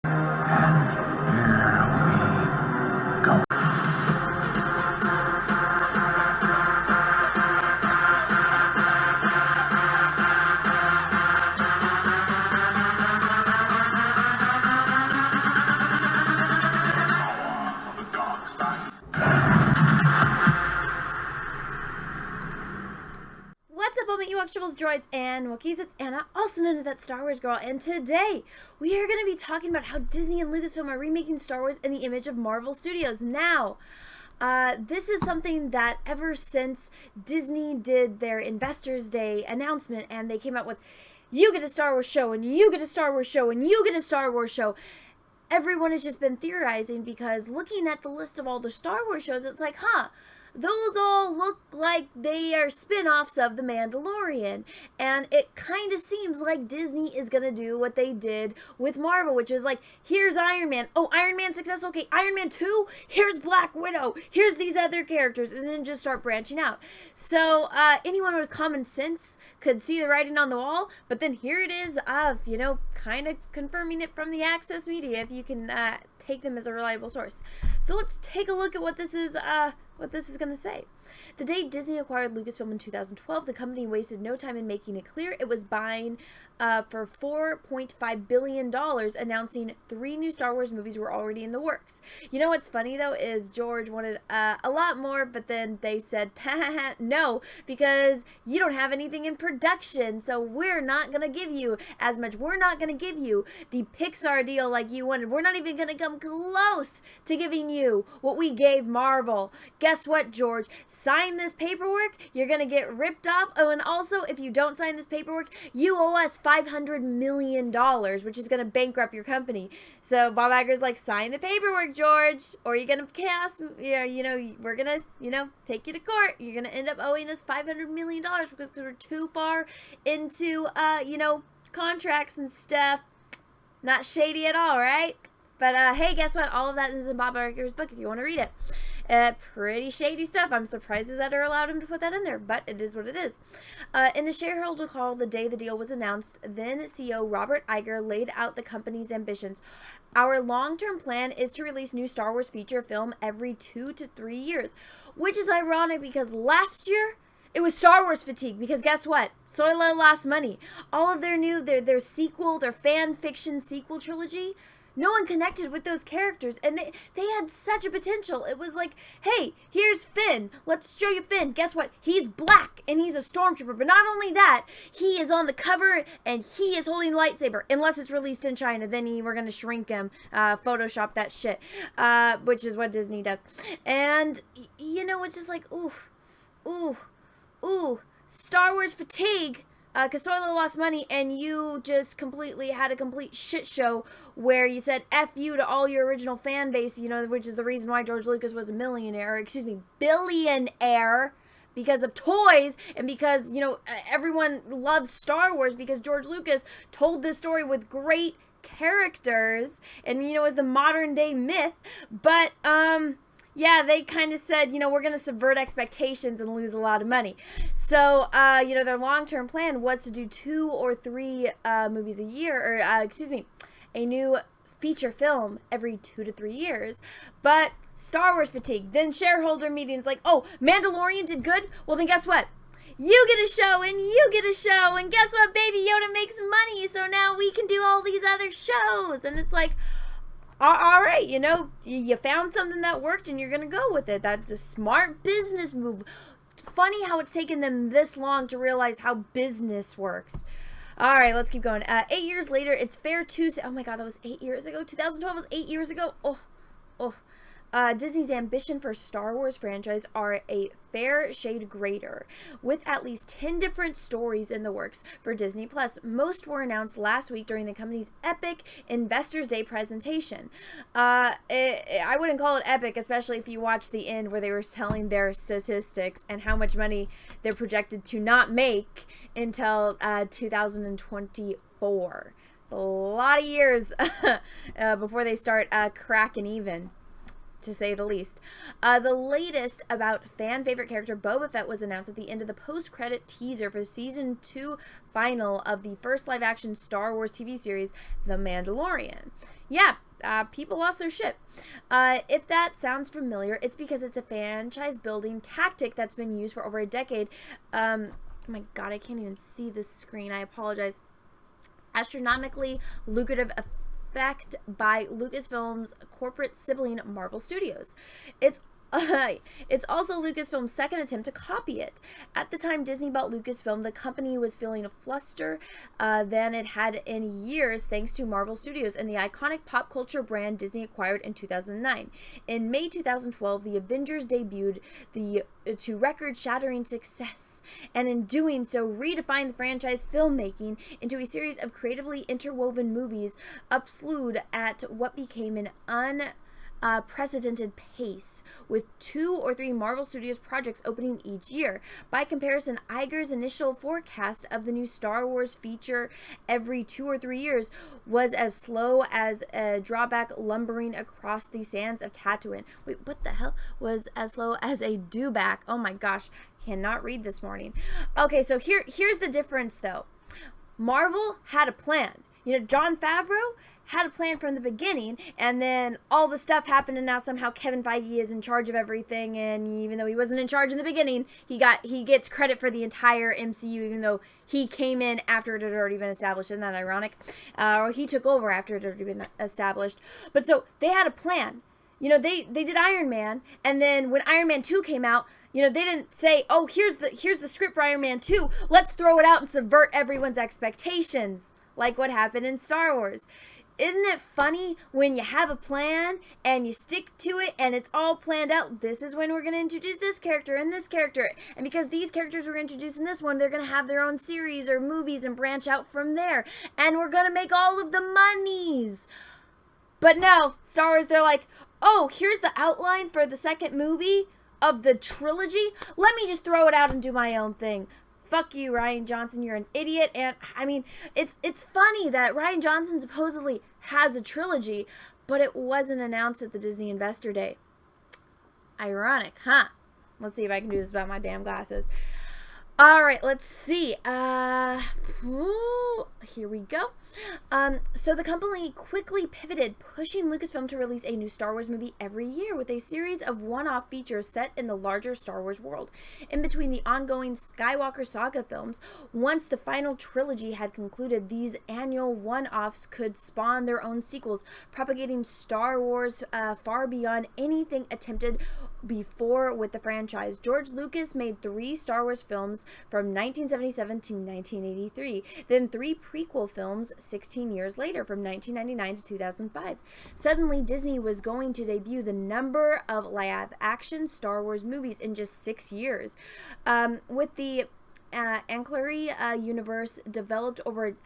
What's up, Ewoks, Tribbles, Droids, and Wookiees? It's Anna, also known as That Star Wars Girl, and today we are going to be talking about how Disney and Lucasfilm are remaking Star Wars in the image of Marvel Studios. Now, this is something that ever since Disney did their Investors Day announcement and they came out with, you get a Star Wars show, and you get a Star Wars show, and you get a Star Wars show, everyone has just been theorizing, because looking at the list of all the Star Wars shows, it's like, those all look like they are spin-offs of The Mandalorian. And it kind of seems like Disney is going to do what they did with Marvel, which is like, here's Iron Man. Oh, Iron Man success. Okay, Iron Man 2. Here's Black Widow. Here's these other characters. And then just start branching out. So anyone with common sense could see the writing on the wall. But then here it is, kind of confirming it from the Access Media, if you can take them as a reliable source. So let's take a look at what this is going to say. The day Disney acquired Lucasfilm in 2012, the company wasted no time in making it clear it was buying for $4.5 billion, announcing 3 new Star Wars movies were already in the works. You know what's funny, though, is George wanted a lot more, but then they said, no, because you don't have anything in production, so we're not going to give you as much. We're not going to give you the Pixar deal like you wanted. We're not even going to come close to giving you what we gave Marvel. Guess what, George? Sign this paperwork, you're going to get ripped off. Oh, and also, if you don't sign this paperwork, you owe us $500 million, which is going to bankrupt your company. So Bob Iger's like, sign the paperwork, George, or you're going to cast, we're going to, take you to court. You're going to end up owing us $500 million because we're too far into, contracts and stuff. Not shady at all, right? But, hey, guess what? All of that is in Bob Iger's book if you want to read it. Pretty shady stuff. I'm surprised his editor allowed him to put that in there, but it is what it is. In a shareholder call the day the deal was announced, then CEO Robert Iger laid out the company's ambitions. Our long-term plan is to release new Star Wars feature film every 2 to 3 years, which is ironic because last year it was Star Wars fatigue, because guess what? Solo lost money. All of their sequel, their fan fiction sequel trilogy, no one connected with those characters, and they had such a potential. It was like, hey, here's Finn. Let's show you Finn. Guess what? He's black, and he's a stormtrooper. But not only that, he is on the cover, and he is holding a lightsaber. Unless it's released in China, then we're going to shrink him, Photoshop that shit, which is what Disney does. And, it's just like, ooh, Star Wars fatigue. Because Solo lost money, and you just completely had a complete shit show where you said F you to all your original fan base, which is the reason why George Lucas was a billionaire, because of toys, and because, everyone loves Star Wars because George Lucas told this story with great characters, and, is the modern day myth, but, yeah, they kind of said, we're going to subvert expectations and lose a lot of money. So, their long-term plan was to do 2 or 3 movies a year, or, a new feature film every 2 to 3 years. But Star Wars fatigue. Then shareholder meetings like, oh, Mandalorian did good? Well, then guess what? You get a show, and you get a show, and guess what? Baby Yoda makes money, so now we can do all these other shows. And it's like, all right, you found something that worked and you're going to go with it. That's a smart business move. Funny how it's taken them this long to realize how business works. All right, let's keep going. 8 years later, it's fair to say, oh my God, that was 8 years ago. 2012 was 8 years ago. Disney's ambition for Star Wars franchise are a fair shade greater, with at least 10 different stories in the works for Disney+. Most were announced last week during the company's epic Investors Day presentation. I wouldn't call it epic, especially if you watch the end where they were telling their statistics and how much money they're projected to not make until 2024. It's a lot of years before they start cracking even. to say the least. The latest about fan-favorite character Boba Fett was announced at the end of the post-credit teaser for Season 2 final of the first live-action Star Wars TV series, The Mandalorian. Yeah, people lost their shit. If that sounds familiar, it's because it's a franchise-building tactic that's been used for over a decade. Oh my god, I can't even see this screen. I apologize. Astronomically lucrative effect by Lucasfilm's corporate sibling Marvel Studios. It's also Lucasfilm's second attempt to copy it. At the time Disney bought Lucasfilm, the company was feeling a fluster than it had in years thanks to Marvel Studios and the iconic pop culture brand Disney acquired in 2009. In May 2012, the Avengers debuted to record-shattering success, and in doing so redefined the franchise filmmaking into a series of creatively interwoven movies upslewed at what became an unprecedented pace, with 2 or 3 Marvel Studios projects opening each year. By comparison, Iger's initial forecast of the new Star Wars feature every 2 or 3 years was as slow as a drawback lumbering across the sands of Tatooine. Wait, what the hell? Was as slow as a dewback. Oh my gosh, cannot read this morning. Okay, so here's the difference though. Marvel had a plan. You know, Jon Favreau had a plan from the beginning, and then all the stuff happened, and now somehow Kevin Feige is in charge of everything, and even though he wasn't in charge in the beginning, he gets credit for the entire MCU, even though he came in after it had already been established. Isn't that ironic? Or he took over after it had already been established. But so, they had a plan. You know, they did Iron Man, and then when Iron Man 2 came out, you know, they didn't say, oh, here's the script for Iron Man 2, let's throw it out and subvert everyone's expectations, like what happened in Star Wars. Isn't it funny when you have a plan and you stick to it and it's all planned out? This is when we're going to introduce this character and this character. And because these characters we're introducing this one, they're going to have their own series or movies and branch out from there. And we're going to make all of the monies. But no, Star Wars, they're like, oh, here's the outline for the second movie of the trilogy. Let me just throw it out and do my own thing. Fuck you, Rian Johnson, you're an idiot. And I mean, it's funny that Rian Johnson supposedly has a trilogy, but it wasn't announced at the Disney Investor Day. Ironic, huh? Let's see if I can do this without my damn glasses. Alright, let's see. Here we go. So the company quickly pivoted, pushing Lucasfilm to release a new Star Wars movie every year with a series of one-off features set in the larger Star Wars world. In between the ongoing Skywalker saga films, once the final trilogy had concluded, these annual one-offs could spawn their own sequels, propagating Star Wars far beyond anything attempted before with the franchise. George Lucas made 3 Star Wars films from 1977 to 1983, then 3 prequel films 16 years later from 1999 to 2005. Suddenly, Disney was going to debut the number of live-action Star Wars movies in just 6 years. With the ancillary universe developed over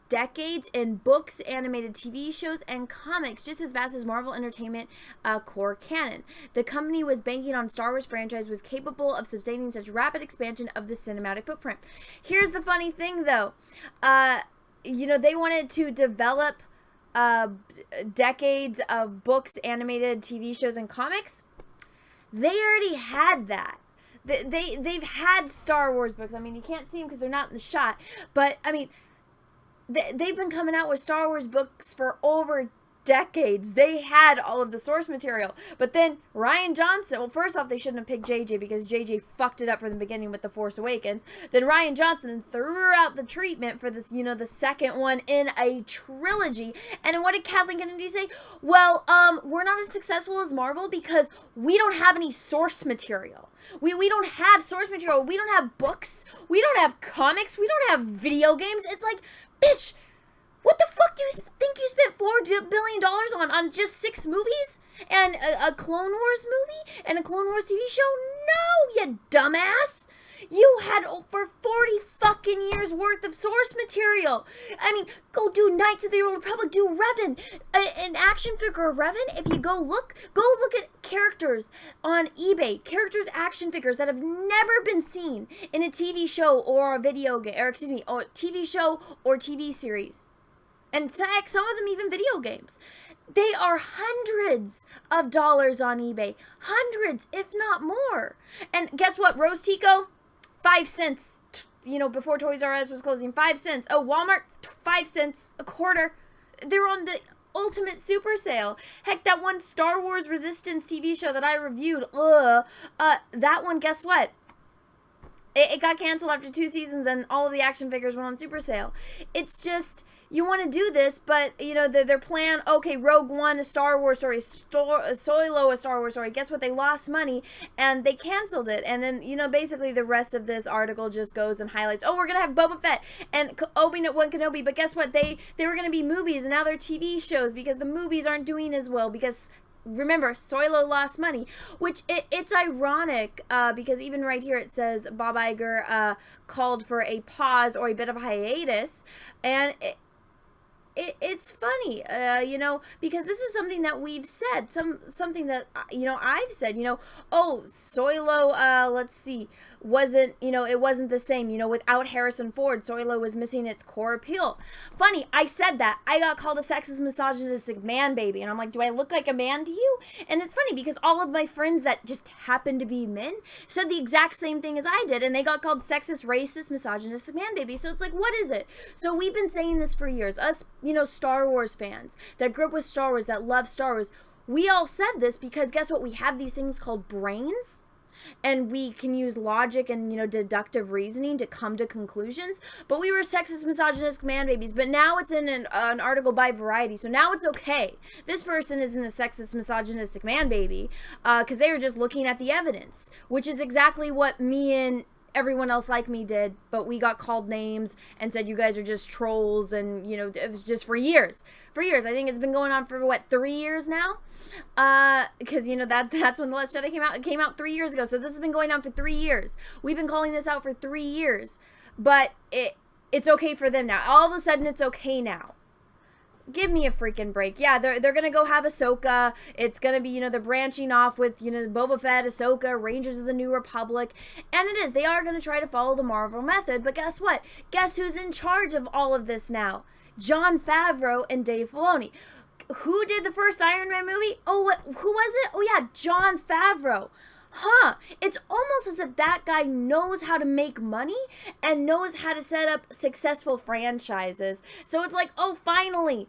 decades in books, animated TV shows, and comics, just as vast as Marvel Entertainment core canon. The company was banking on Star Wars franchise was capable of sustaining such rapid expansion of the cinematic footprint. Here's the funny thing, though. You know, they wanted to develop decades of books, animated TV shows, and comics. They already had that. They've had Star Wars books. I mean, you can't see them because they're not in the shot. But, I mean, they've been coming out with Star Wars books for over decades. They had all of the source material. But then Rian Johnson, well, first off, they shouldn't have picked JJ because JJ fucked it up from the beginning with The Force Awakens. Then Rian Johnson threw out the treatment for this, you know, the second one in a trilogy. And then what did Kathleen Kennedy say? Well, we're not as successful as Marvel because we don't have any source material. We don't have source material. We don't have books. We don't have comics. We don't have video games. It's like, bitch, what the fuck do you think you spent $4 billion on just 6 movies? And a Clone Wars movie? And a Clone Wars TV show? No, you dumbass! You had over 40 fucking years worth of source material. I mean, go do Knights of the Old Republic, do Revan, an action figure of Revan. If you go look at characters on eBay, characters action figures that have never been seen in a TV show or a video game, or excuse me, or TV show or TV series. And heck, some of them even video games. They are hundreds of dollars on eBay. Hundreds, if not more. And guess what? Rose Tico? 5 cents. You know, before Toys R Us was closing. 5 cents. Oh, Walmart? 5 cents. A quarter. They're on the ultimate super sale. Heck, that one Star Wars Resistance TV show that I reviewed. That one, guess what? It got canceled after 2 seasons and all of the action figures went on super sale. It's just, you want to do this, but, you know, their plan, okay, Rogue One, a Star Wars story, Solo, a Star Wars story. Guess what? They lost money and they canceled it. And then, you know, basically the rest of this article just goes and highlights, oh, we're going to have Boba Fett and Obi-Wan Kenobi. But guess what? They were going to be movies and now they're TV shows because the movies aren't doing as well because... Remember, Solo lost money, which it's ironic because even right here it says Bob Iger called for a pause or a bit of a hiatus, and it's funny, you know, because this is something that we've said, something that, you know, I've said, you know, oh, Solo, let's see, wasn't, you know, it wasn't the same, you know, without Harrison Ford, Solo was missing its core appeal. Funny, I said that. I got called a sexist, misogynistic man baby, and I'm like, do I look like a man to you? And it's funny because all of my friends that just happen to be men said the exact same thing as I did, and they got called sexist, racist, misogynistic man baby. So it's like, what is it? So we've been saying this for years. Us, you know, Star Wars fans that grew up with Star Wars, that love Star Wars, we all said this because guess what? We have these things called brains, and we can use logic and, you know, deductive reasoning to come to conclusions. But we were sexist, misogynistic man babies. But now it's in an article by Variety, so now it's okay. This person isn't a sexist, misogynistic man baby because they were just looking at the evidence, which is exactly what me and everyone else like me did, but we got called names and said you guys are just trolls, and you know, it was just for years. I think it's been going on for what, 3 years now, because you know that's when The Last Jedi came out. It came out 3 years ago, so this has been going on for 3 years. We've been calling this out for 3 years, but it's okay for them now. All of a sudden it's okay now. Give me a freaking break. Yeah, they're gonna go have Ahsoka. It's gonna be, you know, they're branching off with, you know, Boba Fett, Ahsoka, Rangers of the New Republic. And it is. They are gonna try to follow the Marvel method. But guess what? Guess who's in charge of all of this now? Jon Favreau and Dave Filoni. Who did the first Iron Man movie? Oh, who was it? Oh, yeah, Jon Favreau. Huh, it's almost as if that guy knows how to make money and knows how to set up successful franchises. So it's like, oh, finally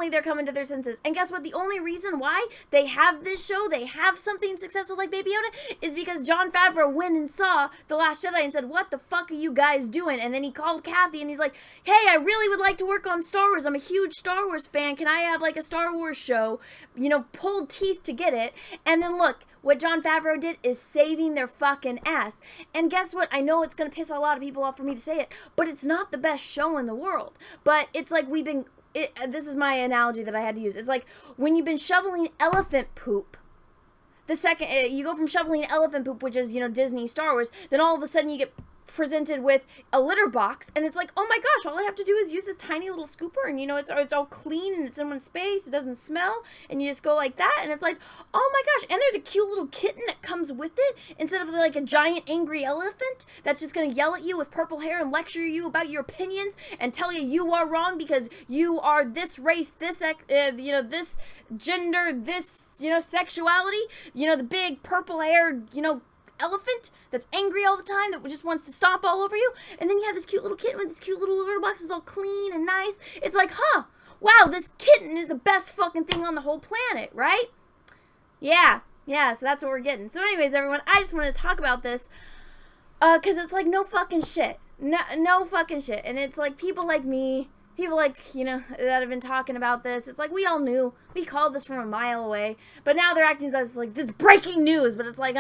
they're coming to their senses. And guess what? The only reason why they have this show, they have something successful like Baby Yoda, is because Jon Favreau went and saw The Last Jedi and said, what the fuck are you guys doing? And then he called Kathy and he's like, hey, I really would like to work on Star Wars. I'm a huge Star Wars fan. Can I have like a Star Wars show? You know, pulled teeth to get it. And then look, what Jon Favreau did is saving their fucking ass. And guess what? I know it's going to piss a lot of people off for me to say it, but it's not the best show in the world. But it's like this is my analogy that I had to use. It's like when you've been shoveling elephant poop, the second you go from shoveling elephant poop, which is, you know, Disney, Star Wars, then all of a sudden you get presented with a litter box, and it's like, oh my gosh, all I have to do is use this tiny little scooper, and you know, it's all clean, and it's in one space, it doesn't smell, and you just go like that, and it's like, oh my gosh, and there's a cute little kitten that comes with it, instead of like a giant angry elephant that's just gonna yell at you with purple hair and lecture you about your opinions and tell you you are wrong because you are this race, this you know, this gender, this, you know, sexuality, you know, the big purple haired, you know, elephant that's angry all the time, that just wants to stomp all over you, and then you have this cute little kitten with this cute little litter box that's all clean and nice. It's like, huh, wow, this kitten is the best fucking thing on the whole planet, right? Yeah, so that's what we're getting. So anyways, everyone, I just wanted to talk about this because it's like no fucking shit. No fucking shit. And it's like people like me, people like, you know, that have been talking about this. It's like we all knew. We called this from a mile away. But now they're acting as like this breaking news. But it's like,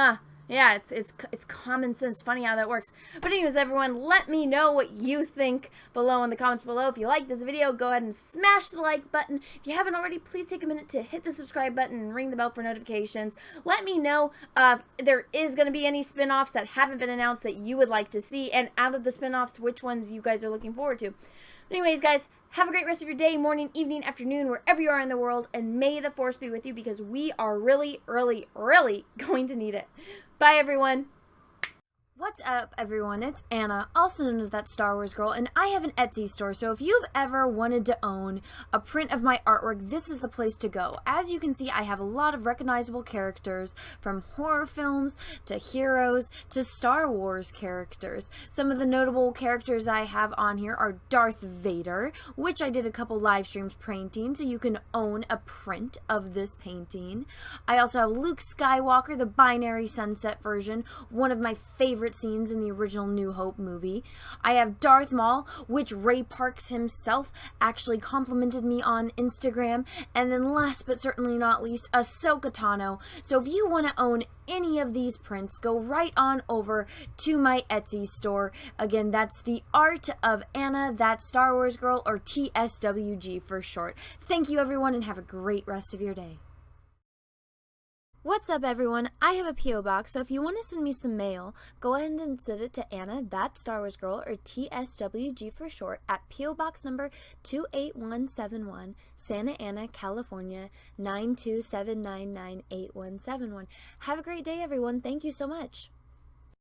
yeah, it's common sense. Funny how that works. But anyways, everyone, let me know what you think below in the comments below. If you like this video, go ahead and smash the like button. If you haven't already, please take a minute to hit the subscribe button and ring the bell for notifications. Let me know if there is going to be any spin-offs that haven't been announced that you would like to see. And out of the spin-offs, which ones you guys are looking forward to. Anyways, guys, have a great rest of your day, morning, evening, afternoon, wherever you are in the world. And may the Force be with you because we are really, really, really going to need it. Bye, everyone. What's up, everyone? It's Anna, also known as That Star Wars Girl, and I have an Etsy store, so if you've ever wanted to own a print of my artwork, this is the place to go. As you can see, I have a lot of recognizable characters, from horror films to heroes to Star Wars characters. Some of the notable characters I have on here are Darth Vader, which I did a couple live streams painting, so you can own a print of this painting. I also have Luke Skywalker, the Binary Sunset version, one of my favorite scenes in the original New Hope movie. I have Darth Maul, which Ray Parks himself actually complimented me on Instagram. And then last but certainly not least, Ahsoka Tano. So if you want to own any of these prints, go right on over to my Etsy store. Again, that's the Art of Anna, That Star Wars Girl, or TSWG for short. Thank you, everyone, and have a great rest of your day. What's up, everyone? I have a P.O. box, so if you want to send me some mail, go ahead and send it to Anna, That Star Wars Girl, or TSWG for short, at P.O. Box number 28171, Santa Ana, California, 927998171. Have a great day, everyone. Thank you so much.